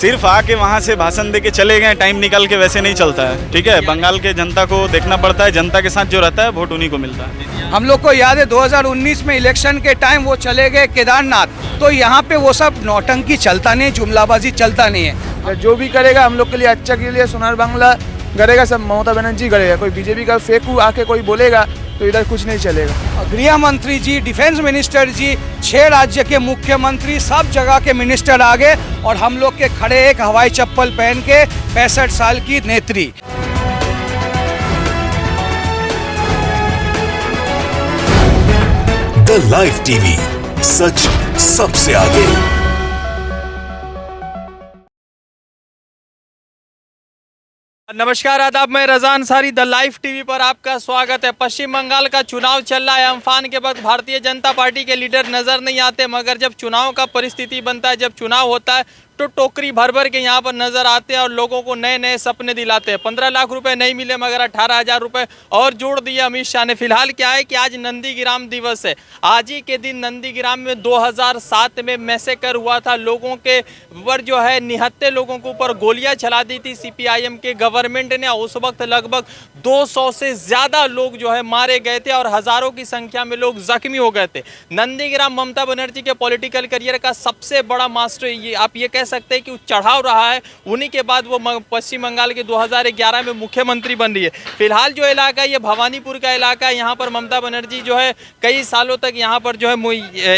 सिर्फ आके वहाँ से भाषण दे के चले गए, टाइम निकाल के, वैसे नहीं चलता है। ठीक है, बंगाल के जनता को देखना पड़ता है, जनता के साथ जो रहता है वोट उन्हीं को मिलता है। हम लोग को याद है 2019 में इलेक्शन के टाइम वो चले गए केदारनाथ, तो यहाँ पे वो सब नौटंकी चलता नहीं, जुमलाबाजी चलता नहीं है। जो भी करेगा हम लोग के लिए अच्छा के लिए सोनार बांग्ला करेगा, सब ममता बनर्जी करेगा। कोई बीजेपी का फेक आके कोई बोलेगा तो इधर कुछ नहीं चलेगा। गृह मंत्री जी, डिफेंस मिनिस्टर जी, 6 राज्य के मुख्यमंत्री, सब जगह के मिनिस्टर आ गए और हम लोग के खड़े एक हवाई चप्पल पहन के 65 साल की नेत्री। द लाइव टीवी, सच सबसे आगे। नमस्कार, आदाब, मैं Raza Ansari, the live TV पर आपका स्वागत है। पश्चिम बंगाल का चुनाव चल रहा है। अम्फान के वक्त भारतीय जनता पार्टी के लीडर नज़र नहीं आते, मगर जब चुनाव का परिस्थिति बनता है, जब चुनाव होता है तो टोकरी भर भर के यहाँ पर नजर आते हैं और लोगों को नए नए सपने दिलाते हैं। 15 लाख रुपए नहीं मिले मगर 18,000 रुपए और जोड़ दिए अमित शाह ने। फिलहाल क्या है कि आज नंदीग्राम दिवस है। आज ही के दिन नंदीग्राम में 2007 में मैसेकर हुआ था। लोगों के ऊपर जो है निहत्थे लोगों के ऊपर गोलियां चला दी थी सीपीआईएम के गवर्नमेंट ने। उस वक्त लगभग 200 से ज़्यादा लोग जो है मारे गए थे और हज़ारों की संख्या में लोग जख्मी हो गए थे। नंदीग्राम ममता बनर्जी के पॉलिटिकल करियर का सबसे बड़ा मास्टर, ये आप ये कह सकते हैं कि चढ़ाव रहा है। उन्हीं के बाद वो पश्चिम बंगाल के 2011 में मुख्यमंत्री बन रही है। फिलहाल जो इलाका ये भवानीपुर का इलाका है। यहाँ पर ममता बनर्जी जो है कई सालों तक यहाँ पर जो है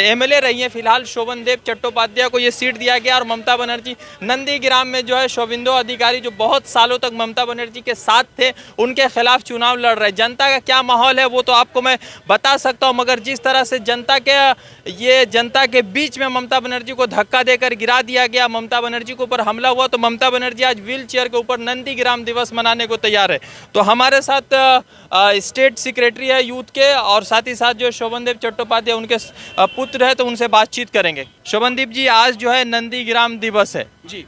एमएलए रही है। फिलहाल शोभनदेव चट्टोपाध्याय को ये सीट दिया गया और ममता बनर्जी नंदीग्राम में जो है शोभिंदो अधिकारी जो बहुत सालों तक ममता बनर्जी के साथ थे, उनके खिलाफ चुनाव लड़ रहे। जनता का क्या माहौल है वो तो आपको मैं बता सकता हूँ, मगर जिस तरह से जनता के बीच में ममता बनर्जी को धक्का देकर गिरा दिया गया, ममता बनर्जी के ऊपर हमला हुआ, तो ममता बनर्जी आज व्हील चेयर के ऊपर नंदीग्राम दिवस मनाने को तैयार है। तो हमारे साथ स्टेट सेक्रेटरी है यूथ के और साथ ही साथ जो शोभनदेव चट्टोपाध्याय उनके पुत्र है, तो उनसे बातचीत करेंगे। शोभनदीप जी, आज जो है नंदीग्राम दिवस है जी।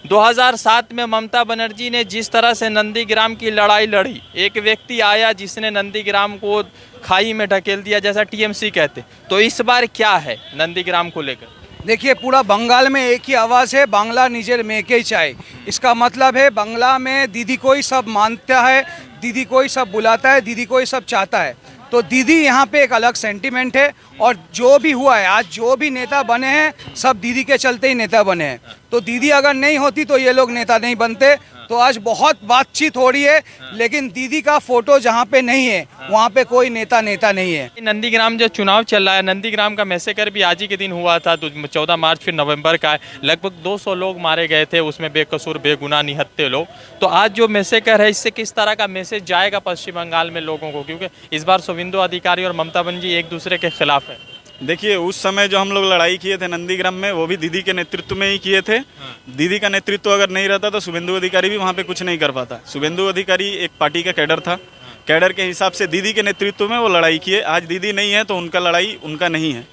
2007 में ममता बनर्जी ने जिस तरह से नंदीग्राम की लड़ाई लड़ी, एक व्यक्ति आया जिसने नंदीग्राम को खाई में ढकेल दिया, जैसा टीएमसी कहते, तो इस बार क्या है नंदीग्राम को लेकर? देखिए, पूरा बंगाल में एक ही आवाज़ है, बांग्ला निजेर मेके चाय। इसका मतलब है बांग्ला में दीदी को ही सब मानता है, दीदी को ही सब बुलाता है, दीदी को ही सब चाहता है। तो दीदी यहाँ पे एक अलग सेंटिमेंट है और जो भी हुआ है, आज जो भी नेता बने हैं सब दीदी के चलते ही नेता बने हैं। तो दीदी अगर नहीं होती तो ये लोग नेता नहीं बनते। तो आज बहुत बातचीत हो रही है, लेकिन दीदी का फोटो जहाँ पे नहीं है वहाँ पे कोई नेता नहीं है। नंदीग्राम जो चुनाव चल रहा है, नंदीग्राम का मैसेकर भी आज ही के दिन हुआ था, 14 मार्च फिर नवंबर का है। लगभग 200 लोग मारे गए थे, उसमें बेकसूर बेगुनाह निहत्थे लोग। तो आज जो मैसेकर है, इससे किस तरह का मैसेज जाएगा पश्चिम बंगाल में लोगों को, क्योंकि इस बार शोभिंदो अधिकारी और ममता बनर्जी एक दूसरे के खिलाफ है। देखिए, उस समय जो हम लोग लड़ाई किए थे नंदीग्राम में, वो भी दीदी के नेतृत्व में ही किए थे। दीदी का नेतृत्व अगर नहीं रहता तो शुभेंदु अधिकारी भी वहाँ पे कुछ नहीं कर पाता। शुभेंदु अधिकारी एक पार्टी का कैडर था, कैडर के हिसाब से दीदी के नेतृत्व में वो लड़ाई किए। आज दीदी नहीं है तो उनका लड़ाई उनका नहीं है।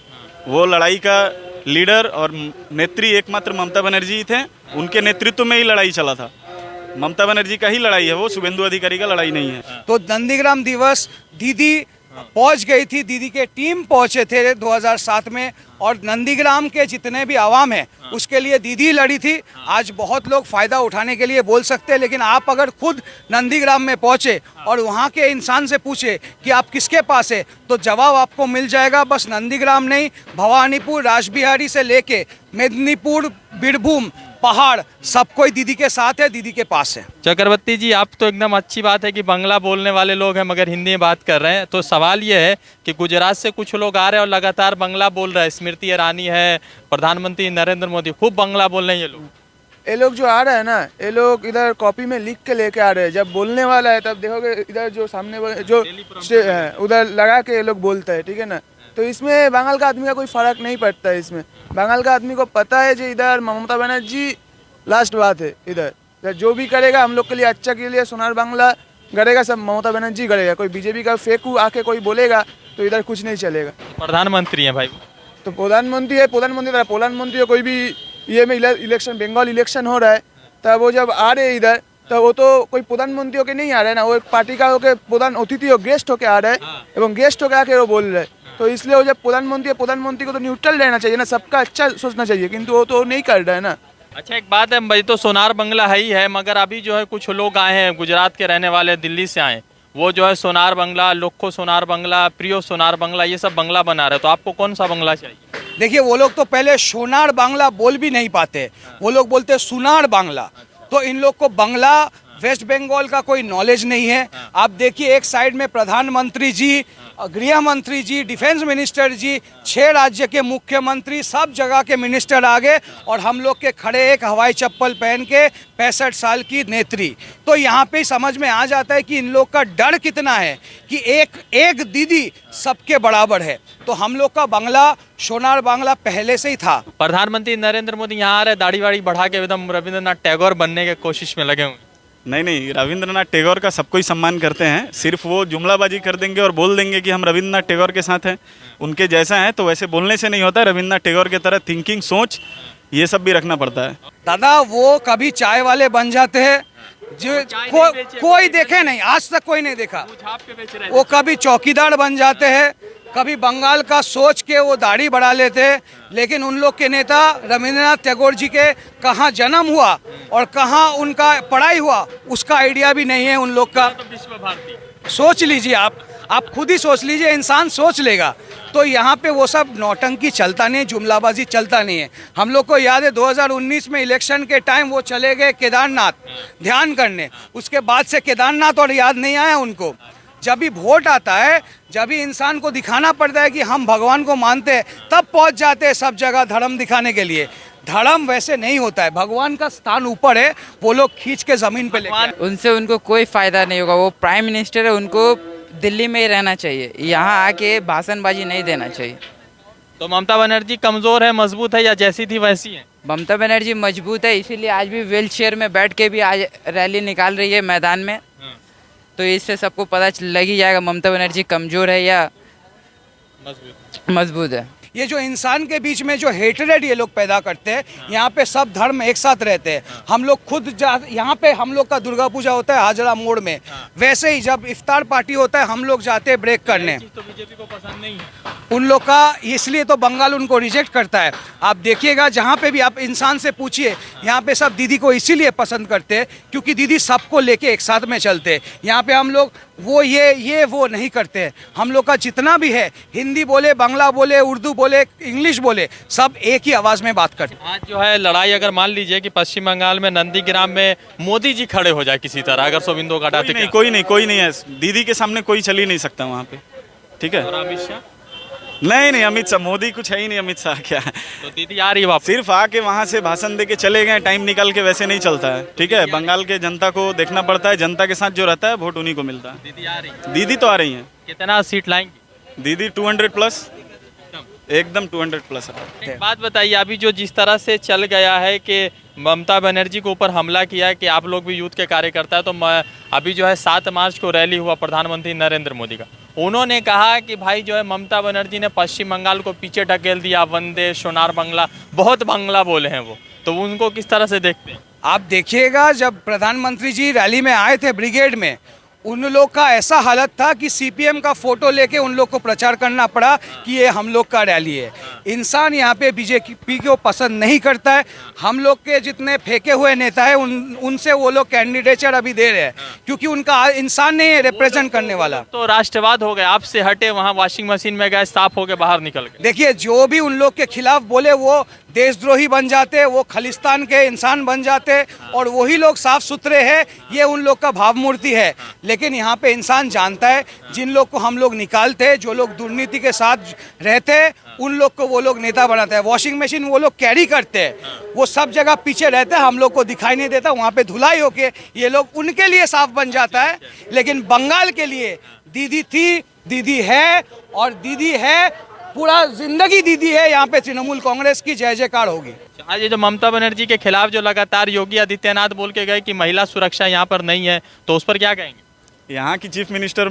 वो लड़ाई का लीडर और नेत्री एकमात्र ममता बनर्जी थे, उनके नेतृत्व में ही लड़ाई चला था। ममता बनर्जी का ही लड़ाई है, वो शुभेंदु अधिकारी का लड़ाई नहीं है। तो नंदीग्राम दिवस दीदी पहुंच गई थी, दीदी के टीम पहुंचे थे 2007 में, और नंदीग्राम के जितने भी आवाम है उसके लिए दीदी लड़ी थी। आज बहुत लोग फ़ायदा उठाने के लिए बोल सकते हैं, लेकिन आप अगर खुद नंदीग्राम में पहुंचे और वहां के इंसान से पूछे कि आप किसके पास है, तो जवाब आपको मिल जाएगा। बस नंदीग्राम नहीं, भवानीपुर, राजबिहारी से लेके मेदिनीपुर, बीरभूम, पहाड़, सब कोई दीदी के साथ है, दीदी के पास है। चक्रवर्ती जी, आप तो एकदम अच्छी बात है कि बांग्ला बोलने वाले लोग हैं मगर हिंदी में बात कर रहे हैं। तो सवाल ये है कि गुजरात से कुछ लोग आ रहे हैं और लगातार बांग्ला बोल रहे हैं। स्मृति ईरानी है, प्रधानमंत्री नरेंद्र मोदी, खूब बांग्ला बोल रहे हैं ये लोग जो आ रहे हैं ना, ये लोग इधर कॉपी में लिख के लेके आ रहे हैं। जब बोलने वाला है तब देखोगे इधर जो सामने जो उधर लगा के ये लोग बोलते हैं, ठीक है ना। तो इसमें बंगाल का आदमी का कोई फ़र्क नहीं पड़ता है। इसमें बंगाल का आदमी को पता है कि इधर ममता बनर्जी लास्ट बात है। इधर जो भी करेगा हम लोग के लिए अच्छा के लिए सोनार बांग्ला करेगा, सब ममता बनर्जी करेगा। कोई बीजेपी का फेक आके कोई बोलेगा तो इधर कुछ नहीं चलेगा। प्रधानमंत्री हैं भाई, तो प्रधानमंत्री है, प्रधानमंत्री कोई भी ये में इलेक्शन, बंगाल इलेक्शन हो रहा है, तब वो जब आ रहे हैं इधर, तो वो तो कोई प्रधानमंत्री होके नहीं आ रहा है ना, वो एक पार्टी का होके प्रधान अतिथि हो, गेस्ट होके आ रहा है एवं गेस्ट होके आके वो बोल रहे हैं। तो इसलिए वो जब प्रधानमंत्री को तो न्यूट्रल रहना चाहिए ना, सबका अच्छा सोचना चाहिए, किंतु वो तो नहीं कर रहा है ना। अच्छा, एक बात है, भाई तो सोनार बंगला है ही है, मगर अभी जो है कुछ लोग आए हैं गुजरात के रहने वाले, दिल्ली से आए, वो जो है सोनार बंगला, लोखो सोनार बंगला, प्रियो सोनार बंगला, ये सब बंगला बना रहे, तो आपको कौन सा बंगला चाहिए? देखिए वो लोग तो पहले सोनार बांग्ला बोल भी नहीं पाते, वो लोग बोलते सुनार बांग्ला। तो इन लोग को बंगला वेस्ट बंगाल का कोई नॉलेज नहीं है। आप देखिए एक साइड में प्रधानमंत्री जी, गृह मंत्री जी, डिफेंस मिनिस्टर जी, 6 राज्य के मुख्यमंत्री, सब जगह के मिनिस्टर आ गए और हम लोग के खड़े एक हवाई चप्पल पहन के 65 साल की नेत्री। तो यहाँ पे समझ में आ जाता है कि इन लोग का डर कितना है कि एक दीदी सबके बराबर है। तो हम लोग का बांग्ला सोनार बांग्ला पहले से ही था। प्रधानमंत्री नरेंद्र मोदी यहाँ आ रहे, दाढ़ी वाड़ी बढ़ा के एकदम रविंद्रनाथ टैगोर बनने की कोशिश में लगे हुए। नहीं, रविंद्रनाथ टैगोर का सब कोई सम्मान करते हैं, सिर्फ वो जुमलाबाजी कर देंगे और बोल देंगे कि हम रविंद्रनाथ टैगोर के साथ हैं, उनके जैसा है, तो वैसे बोलने से नहीं होता है। रविंद्रनाथ टैगोर की तरह थिंकिंग, सोच, ये सब भी रखना पड़ता है। दादा वो कभी चाय वाले बन जाते हैं जो कोई देखे नहीं, आज तक कोई नहीं देखा। वो कभी चौकीदार बन जाते हैं, कभी बंगाल का सोच के वो दाढ़ी बढ़ा लेते हैं। लेकिन उन लोग के नेता रविंद्रनाथ टैगोर जी के कहाँ जन्म हुआ और कहाँ उनका पढ़ाई हुआ उसका आइडिया भी नहीं है उन लोग का। विश्व भारती सोच लीजिए, आप खुद ही सोच लीजिए, इंसान सोच लेगा। तो यहाँ पे वो सब नौटंकी चलता नहीं, जुमलाबाजी चलता नहीं है। हम लोग को याद है 2019 में इलेक्शन के टाइम वो चले गए केदारनाथ ध्यान करने, उसके बाद से केदारनाथ और याद नहीं आया उनको। जब भी वोट आता है, जब भी इंसान को दिखाना पड़ता है कि हम भगवान को मानते हैं, तब पहुंच जाते हैं सब जगह धर्म दिखाने के लिए। धर्म वैसे नहीं होता है, भगवान का स्थान ऊपर है, वो लोग खींच के जमीन पे लेके आए। उनसे उनको कोई फायदा नहीं होगा। वो प्राइम मिनिस्टर है, उनको दिल्ली में ही रहना चाहिए, यहाँ आके भाषणबाजी नहीं देना चाहिए। तो ममता बनर्जी कमजोर है, मजबूत है, या जैसी थी वैसी है? ममता बनर्जी मजबूत है, इसीलिए आज भी व्हील चेयर में बैठ के भी आज रैली निकाल रही है मैदान में। तो इससे सबको पता लग ही जाएगा ममता बनर्जी कमजोर है या मजबूत है। ये जो इंसान के बीच में जो हेटरेड ये लोग पैदा करते हैं, यहाँ पे सब धर्म एक साथ रहते हैं। हम लोग खुद यहाँ पे हम लोग का दुर्गा पूजा होता है हाजरा मोड़ में, वैसे ही जब इफ्तार पार्टी होता है हम लोग जाते हैं ब्रेक करने। तो बीजेपी को पसंद नहीं है उन लोग का, इसलिए तो बंगाल उनको रिजेक्ट करता है। आप देखिएगा जहाँ पे भी आप इंसान से पूछिए, यहाँ पे सब दीदी को इसीलिए पसंद करते हैं क्योंकि दीदी सबको लेके एक साथ में चलते हैं। यहाँ पे हम लोग वो ये वो नहीं करते हैं। हम लोग का जितना भी है, हिंदी बोले, बांग्ला बोले, उर्दू बोले, इंग्लिश बोले, सब एक ही आवाज़ में बात करते हैं। आज जो है लड़ाई, अगर मान लीजिए कि पश्चिम बंगाल में नंदीग्राम में मोदी जी खड़े हो जाए किसी तरह, अगर शुभेंदु का हटाते, कोई नहीं है, दीदी के सामने कोई चल ही नहीं सकता वहाँ पे, ठीक है। और अमित शाह? नहीं, अमित शाह, मोदी कुछ है ही नहीं, अमित शाह क्या है। तो दीदी आ रही है वापस? सिर्फ आके वहाँ से भाषण दे के चले गए, टाइम निकाल के, वैसे नहीं चलता है, ठीक है। बंगाल के जनता को देखना पड़ता है, जनता के साथ जो रहता है वोट उन्हीं को मिलता है। दीदी आ रही है? दीदी तो आ रही हैं। कितना सीट लाएंगी दीदी 200 प्लस, एकदम 200 प्लस है। एक बात बताइए, अभी जो जिस तरह से चल गया है कि ममता बनर्जी के ऊपर हमला किया है, कि आप लोग भी यूथ के कार्यकर्ता है, तो अभी जो है 7 मार्च को रैली हुआ प्रधानमंत्री नरेंद्र मोदी का, उन्होंने कहा कि भाई जो है ममता बनर्जी ने पश्चिम बंगाल को पीछे ढकेल दिया, वंदे, सोनार बांग्ला, बहुत बांग्ला बोले हैं वो, तो उनको किस तरह से देखते हैं? आप देखिएगा जब प्रधानमंत्री जी रैली में आए थे ब्रिगेड में, उन लोग का ऐसा हालत था कि सीपीएम का फोटो लेके उन लोग को प्रचार करना पड़ा कि ये हम लोग का रैली है। इंसान यहाँ पे बीजेपी को पसंद नहीं करता है। हम लोग के जितने फेंके हुए नेता है उनसे वो लोग कैंडिडेचर अभी दे रहे हैं क्योंकि उनका इंसान नहीं है रिप्रेजेंट करने वाला। तो राष्ट्रवाद हो गए, आपसे हटे, वहाँ वॉशिंग मशीन में गए, साफ होके बाहर निकल गए। देखिए जो भी उन लोग के खिलाफ बोले वो देशद्रोही बन जाते, वो खालिस्तान के इंसान बन जाते और वही लोग साफ सुथरे हैं, ये उन लोग का भावमूर्ति है। लेकिन यहाँ पे इंसान जानता है जिन लोग को हम लोग निकालते, जो लोग दुर्नीति के साथ रहते, उन लोग को वो लोग नेता बनाते हैं। वॉशिंग मशीन वो लोग कैरी करते हैं, वो सब जगह पीछे रहते हैं, हम लोग को दिखाई नहीं देता, वहाँ पे धुलाई होके ये लोग उनके लिए साफ बन जाता है। लेकिन बंगाल के लिए दीदी थी, दीदी है और दीदी है, पूरा जिंदगी दीदी है। यहाँ पे तृणमूल कांग्रेस की जय जयकार होगी। आज ये जो ममता बनर्जी के खिलाफ जो लगातार योगी आदित्यनाथ बोल के गए कि महिला सुरक्षा यहाँ पर नहीं है, तो उस पर क्या कहेंगे? यहाँ की चीफ मिनिस्टर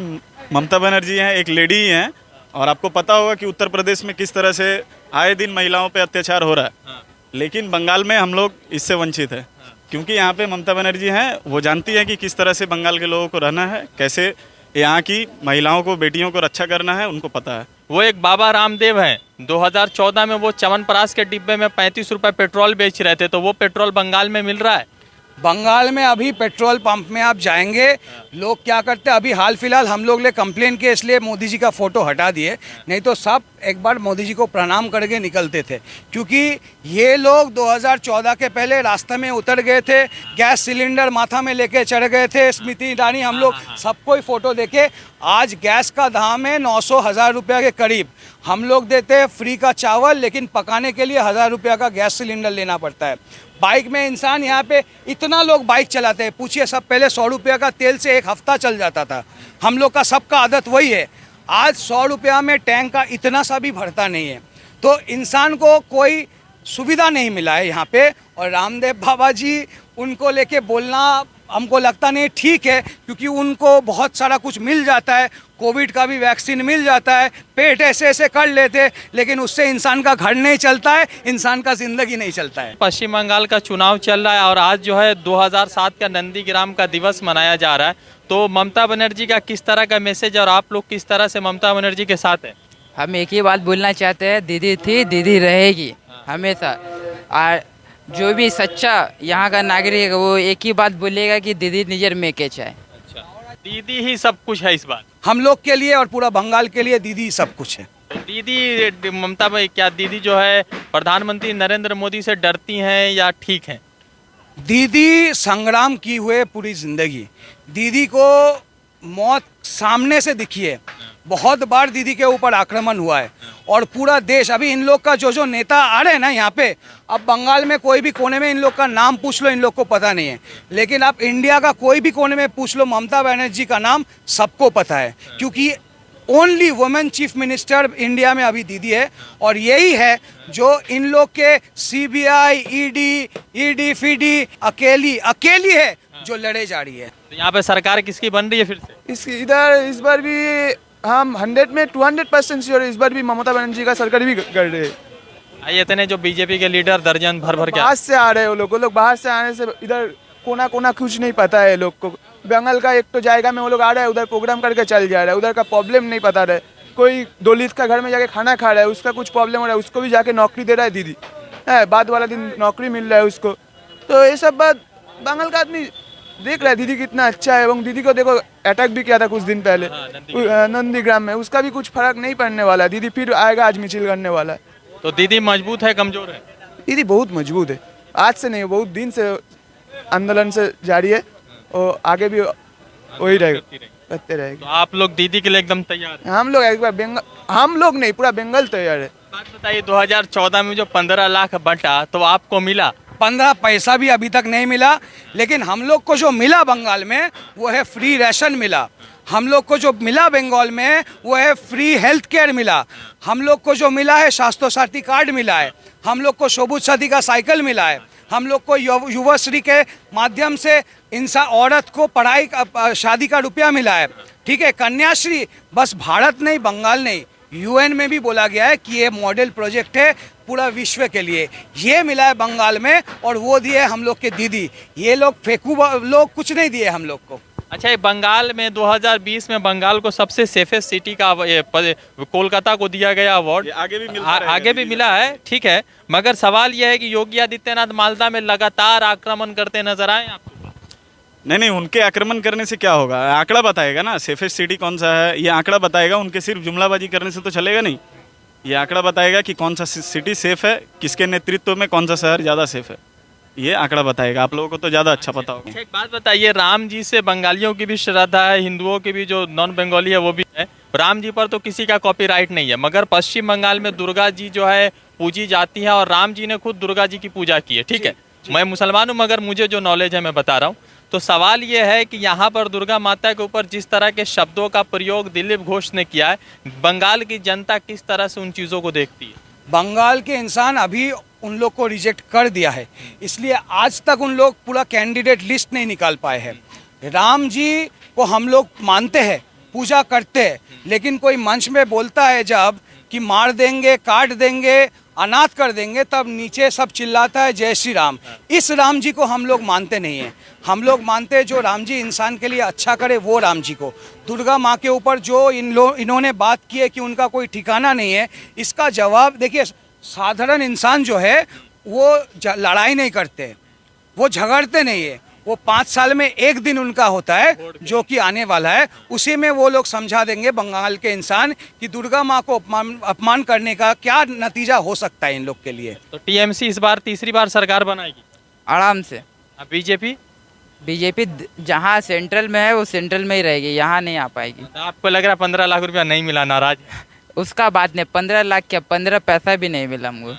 ममता बनर्जी हैं, एक लेडी ही हैं, और आपको पता होगा कि उत्तर प्रदेश में किस तरह से आए दिन महिलाओं पे अत्याचार हो रहा है। लेकिन बंगाल में हम लोग इससे वंचित है क्योंकि यहाँ पे ममता बनर्जी हैं, वो जानती है कि किस तरह से बंगाल के लोगों को रहना है, कैसे यहाँ की महिलाओं को, बेटियों को रक्षा करना है, उनको पता है। वो एक बाबा रामदेव हैं। 2014 में वो च्यवनप्राश के डिब्बे में 35 रुपए पेट्रोल बेच रहे थे, तो वो पेट्रोल बंगाल में मिल रहा है। बंगाल में अभी पेट्रोल पंप में आप जाएंगे, लोग क्या करते हैं, अभी हाल फिलहाल हम लोग ने कंप्लेन किए इसलिए मोदी जी का फ़ोटो हटा दिए, नहीं तो सब एक बार मोदी जी को प्रणाम करके निकलते थे। क्योंकि ये लोग 2014 के पहले रास्ते में उतर गए थे, गैस सिलेंडर माथा में लेके चढ़ गए थे, स्मृति ईरानी हम लोग सबको ही फ़ोटो देखे। आज गैस का दाम है 900-1000 रुपये के करीब। हम लोग देते हैं फ्री का चावल, लेकिन पकाने के लिए 1000 रुपये का गैस सिलेंडर लेना पड़ता है। बाइक में इंसान यहाँ पे इतना लोग बाइक चलाते हैं, पूछिए सब पहले 100 रुपये का तेल से एक हफ्ता चल जाता था। हम लोग का सबका आदत वही है। आज 100 रुपया में टैंक का इतना सा भी भरता नहीं है, तो इंसान को कोई सुविधा नहीं मिला है यहाँ पे। और रामदेव बाबा जी उनको लेके बोलना हमको लगता नहीं ठीक है, क्योंकि उनको बहुत सारा कुछ मिल जाता है, कोविड का भी वैक्सीन मिल जाता है, पेट ऐसे ऐसे कर लेते, लेकिन उससे इंसान का घर नहीं चलता है, इंसान का ज़िंदगी नहीं चलता है। पश्चिम बंगाल का चुनाव चल रहा है और आज जो है 2007 का नंदीग्राम का दिवस मनाया जा रहा है, तो ममता बनर्जी का किस तरह का मैसेज और आप लोग किस तरह से ममता बनर्जी के साथ हैं? हम एक ही बात बोलना चाहते हैं, दीदी थी, दीदी रहेगी हमेशा। और जो भी सच्चा यहाँ का नागरिक है वो एक ही बात बोलेगा कि दीदी निजर में के चाहे। अच्छा, दीदी ही सब कुछ है इस बार हम लोग के लिए और पूरा बंगाल के लिए दीदी सब कुछ है। तो दीदी ममता भाई, क्या दीदी जो है प्रधानमंत्री नरेंद्र मोदी से डरती हैं या ठीक हैं? दीदी संग्राम की हुए पूरी जिंदगी, दीदी को मौत सामने से दिखी है। बहुत बार दीदी के ऊपर आक्रमण हुआ है और पूरा देश, अभी इन लोग का जो नेता आ रहे हैं ना यहाँ पे, अब बंगाल में कोई भी कोने में इन लोग का नाम पूछ लो, इन लोग को पता नहीं है, लेकिन आप इंडिया का कोई भी कोने में पूछ लो, ममता बनर्जी का नाम सबको पता है, क्योंकि only women chief minister India में अभी दीदी है। और यही है जो इन लोग के सीबीआई, ईडी, फीडी अकेली है जो लड़े जा रही है। तो यहाँ पे सरकार किसकी बन रही है फिर से? इस बार भी हम 100 में 200% श्योर इस बार भी ममता बनर्जी का सरकार भी कर रहे हैं। आइए, इतने जो बीजेपी के लीडर दर्जन भर के बाहर से आ रहे हैं वो लोग बाहर से आने से इधर कोना कोना कुछ नहीं पता है लोग को। बंगाल का एक तो जाएगा में वो लोग आ रहा है, उधर प्रोग्राम करके चल जा रहा है, उधर का प्रॉब्लम नहीं पता रहा है। कोई दलित का घर में जाके खाना खा रहा है, उसका कुछ प्रॉब्लम हो रहा है, उसको भी जाके नौकरी दे रहा है दीदी, है बाद वाला दिन नौकरी मिल रहा है उसको। तो ये सब बात बंगाल का आदमी देख रहा है दीदी कितना अच्छा है। এবং दीदी को देखो अटैक भी किया था कुछ दिन पहले नंदीग्राम में, उसका भी कुछ फर्क नहीं पड़ने वाला है। दीदी फिर आएगा, आज मिছিল करने वाला है। तो दीदी मजबूत है कमजोर है? दीदी बहुत मजबूत है, आज से नहीं, बहुत दिन से आंदोलन से जारी है और आगे भी वही रहेगा, करते रहेगा। तो आप लोग दीदी के लिए एकदम तैयार हैं? हम लोग एक बार बंगाल, हम लोग नहीं पूरा बंगाल तैयार है। बात बताइए, 2014 में जो 15 लाख बटा तो आपको मिला? 15 पैसा भी अभी तक नहीं मिला, लेकिन हम लोग को जो मिला बंगाल में वो है फ्री राशन मिला। हम लोग को जो मिला बंगाल में वो है फ्री हेल्थ केयर मिला। हम लोग को जो मिला है स्वास्थ्य साथी कार्ड मिला है। हम लोग को सबुज साथी का साइकिल मिला है। हम लोग को युवाश्री के माध्यम से इंसान औरत को पढ़ाई शादी का रुपया मिला है। ठीक है, कन्याश्री बस भारत नहीं, बंगाल नहीं, यूएन में भी बोला गया है कि ये मॉडल प्रोजेक्ट है पूरा विश्व के लिए। ये मिला है बंगाल में और वो दिए हम लोग के दीदी। ये लोग फेंकू लोग कुछ नहीं दिए हम लोग को। अच्छा, ये बंगाल में 2020 में बंगाल को सबसे सेफेस्ट सिटी का कोलकाता को दिया गया अवार्ड। आगे भी मिला है, ठीक है, मगर सवाल यह है कि योगी आदित्यनाथ मालदा में लगातार आक्रमण करते नजर आए आपको? नहीं, उनके आक्रमण करने से क्या होगा, आंकड़ा बताएगा ना सेफेस्ट सिटी कौन सा है, ये आंकड़ा बताएगा। उनके सिर्फ जुमलाबाजी करने से तो चलेगा नहीं, ये आंकड़ा बताएगा कि कौन सा सिटी सेफ है, किसके नेतृत्व में कौन सा शहर ज़्यादा सेफ है, ये आंकड़ा बताएगा। आप लोगों को तो ज़्यादा अच्छा पता होगा। एक बात बताइए, राम जी से बंगालियों की भी श्रद्धा है, हिंदुओं की भी, जो नॉन बंगाली है वो भी है। राम जी पर तो किसी का कॉपीराइट नहीं है, मगर पश्चिम बंगाल में दुर्गा जी जो है पूजी जाती है और राम जी ने खुद दुर्गा जी की पूजा की है। ठीक है, मैं मुसलमान हूँ मगर मुझे जो नॉलेज है मैं बता रहा हूँ। तो सवाल ये है कि यहाँ पर दुर्गा माता के ऊपर जिस तरह के शब्दों का प्रयोग दिलीप घोष ने किया है, बंगाल की जनता किस तरह से उन चीज़ों को देखती है? बंगाल के इंसान अभी उन लोग को रिजेक्ट कर दिया है, इसलिए आज तक उन लोग पूरा कैंडिडेट लिस्ट नहीं निकाल पाए हैं। राम जी को हम लोग मानते हैं, पूजा करते हैं, लेकिन कोई मंच में बोलता है जब कि मार देंगे, काट देंगे अनाथ कर देंगे तब नीचे सब चिल्लाता है जय श्री राम। इस राम जी को हम लोग मानते नहीं हैं। हम लोग मानते हैं जो राम जी इंसान के लिए अच्छा करे वो राम जी को। दुर्गा माँ के ऊपर जो इन्होंने बात की है कि उनका कोई ठिकाना नहीं है, इसका जवाब देखिए, साधारण इंसान जो है वो लड़ाई नहीं करते, वो झगड़ते नहीं है। वो 5 साल में एक दिन उनका होता है जो कि आने वाला है, उसी में वो लोग समझा देंगे बंगाल के इंसान कि दुर्गा माँ को अपमान करने का क्या नतीजा हो सकता है इन लोग के लिए। तो टीएमसी इस बार तीसरी बार सरकार बनाएगी आराम से। अब बीजेपी जहाँ सेंट्रल में है वो सेंट्रल में ही रहेगी, यहाँ नहीं आ पाएगी। तो आपको लग रहा है 15 लाख रुपया नहीं मिला, नाराज? उसका बात नहीं, 15 लाख क्या, 15 पैसा भी नहीं मिला हमको।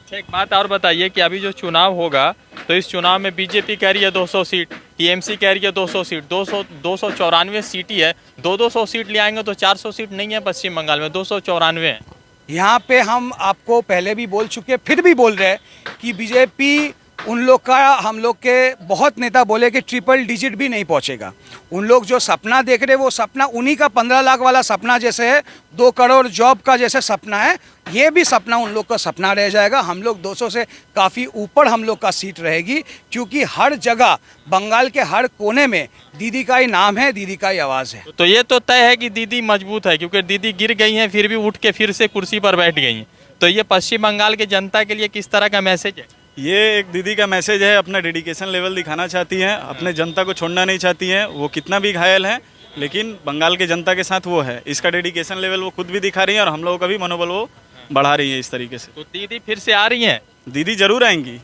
एक बात और बताइए कि अभी जो चुनाव होगा तो इस चुनाव में बीजेपी कह रही है 200 सीट, टीएमसी कह रही है 200 सीट, 294 सीट ही है। 200 सीट ले आएंगे तो 400 सीट नहीं है पश्चिम बंगाल में, 294 है। यहाँ पे हम आपको पहले भी बोल चुके, फिर भी बोल रहे हैं कि बीजेपी उन लोग का, हम लोग के बहुत नेता बोले कि ट्रिपल डिजिट भी नहीं पहुँचेगा। उन लोग जो सपना देख रहे वो सपना उन्हीं का 15 लाख वाला सपना जैसे है, 2 करोड़ जॉब का जैसे सपना है, ये भी सपना उन लोग का सपना रह जाएगा। हम लोग 200 से काफ़ी ऊपर हम लोग का सीट रहेगी, क्योंकि हर जगह बंगाल के हर कोने में दीदी का ही नाम है, दीदी का ही आवाज़ है। तो ये तो तय है कि दीदी मजबूत है, क्योंकि दीदी गिर गई हैं फिर भी उठ के फिर से कुर्सी पर बैठ गई हैं। तो ये पश्चिम बंगाल के जनता के लिए किस तरह का मैसेज है? ये एक दीदी का मैसेज है, अपना डेडिकेशन लेवल दिखाना चाहती हैं, अपने जनता को छोड़ना नहीं चाहती हैं। वो कितना भी घायल है लेकिन बंगाल के जनता के साथ वो है, इसका डेडिकेशन लेवल वो खुद भी दिखा रही हैं और हम लोगों का भी मनोबल वो बढ़ा रही है इस तरीके से। तो दीदी फिर से आ रही हैं? दीदी जरूर आएंगी,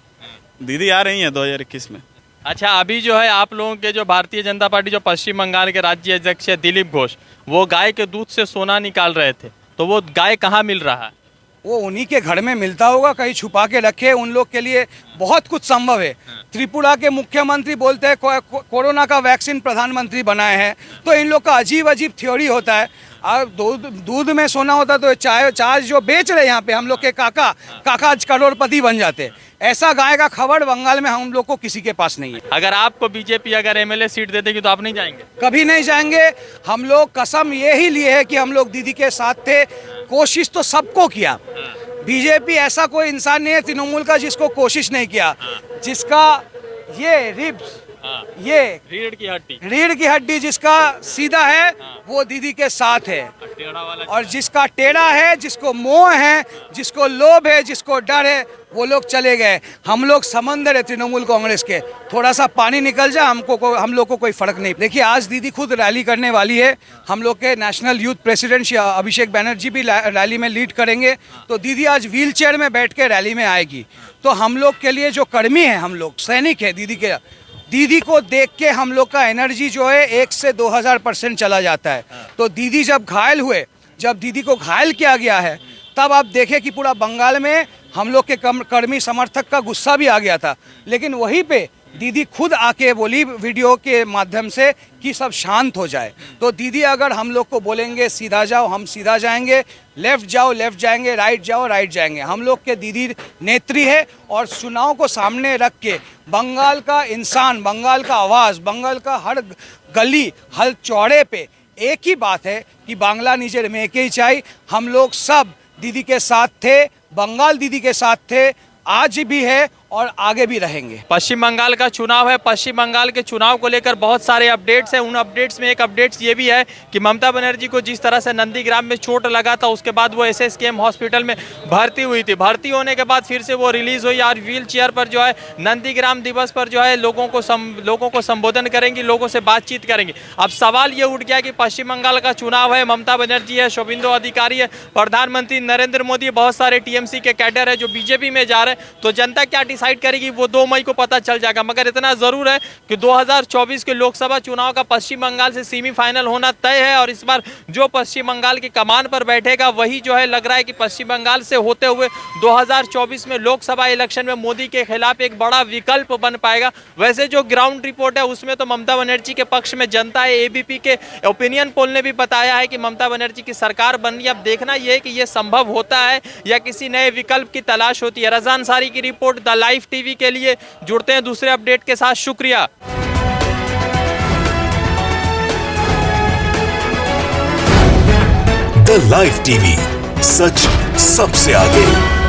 दीदी आ रही हैं 2021 में। अच्छा, अभी जो है आप लोगों के जो भारतीय जनता पार्टी जो पश्चिम बंगाल के राज्य अध्यक्ष है दिलीप घोष, वो गाय के दूध से सोना निकाल रहे थे, तो वो गाय कहाँ मिल रहा है? वो उन्हीं के घर में मिलता होगा, कहीं छुपा के रखे। उन लोग के लिए बहुत कुछ संभव है। त्रिपुरा के मुख्यमंत्री बोलते हैं कोरोना का वैक्सीन प्रधानमंत्री बनाए हैं, तो इन लोग का अजीब अजीब थ्योरी होता है। और दूध में सोना होता तो चाय जो बेच रहे यहाँ पे हम लोग के काका आज करोड़पति बन जाते। ऐसा गाय का खबर बंगाल में हम लोग को किसी के पास नहीं है। अगर आपको बीजेपी अगर एमएलए सीट दे देगी तो आप नहीं जाएंगे? कभी नहीं जाएंगे। हम लोग कसम ये ही लिए है कि हम लोग दीदी के साथ थे। कोशिश तो सबको किया, बीजेपी ऐसा कोई इंसान नहीं है तृणमूल का जिसको कोशिश नहीं किया। जिसका ये रिब्स, ये रीढ़ की हड्डी जिसका सीधा है वो दीदी के साथ है, और जिसका टेढ़ा है, जिसको मोह है, जिसको लोभ है, जिसको डर है, वो लोग चले गए। हम लोग समंदर है तृणमूल कांग्रेस के, थोड़ा सा पानी निकल जाए हम लोग को कोई फर्क नहीं। देखिए आज दीदी खुद रैली करने वाली है। हम लोग के नेशनल यूथ प्रेसिडेंट अभिषेक बैनर्जी भी रैली में लीड करेंगे, तो दीदी आज व्हील चेयर में बैठ के रैली में आएगी। तो हम लोग के लिए जो कर्मी है, हम लोग सैनिक है दीदी के, दीदी को देख के हम लोग का एनर्जी जो है 1 से 2000% चला जाता है। तो दीदी जब घायल हुए, जब दीदी को घायल किया गया है, तब आप देखें कि पूरा बंगाल में हम लोग के कर्मी समर्थक का गुस्सा भी आ गया था। लेकिन वहीं पे दीदी खुद आके बोली वीडियो के माध्यम से कि सब शांत हो जाए। तो दीदी अगर हम लोग को बोलेंगे सीधा जाओ, हम सीधा जाएंगे, लेफ्ट जाओ लेफ्ट जाएंगे, राइट जाओ राइट जाएंगे। हम लोग के दीदी नेत्री है, और चुनाव को सामने रख के बंगाल का इंसान, बंगाल का आवाज़, बंगाल का हर गली हर चौड़े पे एक ही बात है कि बांग्ला निजेर मेके ही चाहिए। हम लोग सब दीदी के साथ थे, बंगाल दीदी के साथ थे, आज भी है और आगे भी रहेंगे। पश्चिम बंगाल का चुनाव है। पश्चिम बंगाल के चुनाव को लेकर बहुत सारे अपडेट्स हैं। उन अपडेट्स में एक अपडेट्स ये भी है कि ममता बनर्जी को जिस तरह से नंदीग्राम में चोट लगा था, उसके बाद वो SSKM हॉस्पिटल में भर्ती हुई थी। भर्ती होने के बाद फिर से वो रिलीज हुई। आज व्हील चेयर पर जो है नंदीग्राम दिवस पर जो है लोगों को संबोधन करेंगी, लोगों से बातचीत करेंगी। अब सवाल ये उठ गया कि पश्चिम बंगाल का चुनाव है, ममता बनर्जी है, शुभेंदु अधिकारी है, प्रधानमंत्री नरेंद्र मोदी, बहुत सारे TMC के कैडर है जो बीजेपी में जा रहे हैं। तो जनता क्या डिसाइड करेगी वो 2 मई को पता चल जाएगा। मगर इतना जरूर है कि 2024 के लोकसभा चुनाव का पश्चिम बंगाल से सेमीफाइनल होना तय है, और इस बार जो पश्चिम बंगाल की कमान पर बैठेगा वही जो है लग रहा है कि पश्चिम बंगाल से होते हुए 2024 में लोकसभा इलेक्शन में मोदी के खिलाफ एक बड़ा विकल्प बन पाएगा। वैसे जो ग्राउंड रिपोर्ट है उसमें तो ममता बनर्जी के पक्ष में जनता है। ABP के ओपिनियन पोल ने भी बताया है कि ममता बनर्जी की सरकार बन रही है। अब देखना यह है कि यह संभव होता है या किसी नए विकल्प की तलाश होती है। रज़ा अंसारी की रिपोर्ट द लाइव टीवी के लिए। जुड़ते हैं दूसरे अपडेट के साथ। शुक्रिया। द लाइव टीवी, सच सबसे आगे।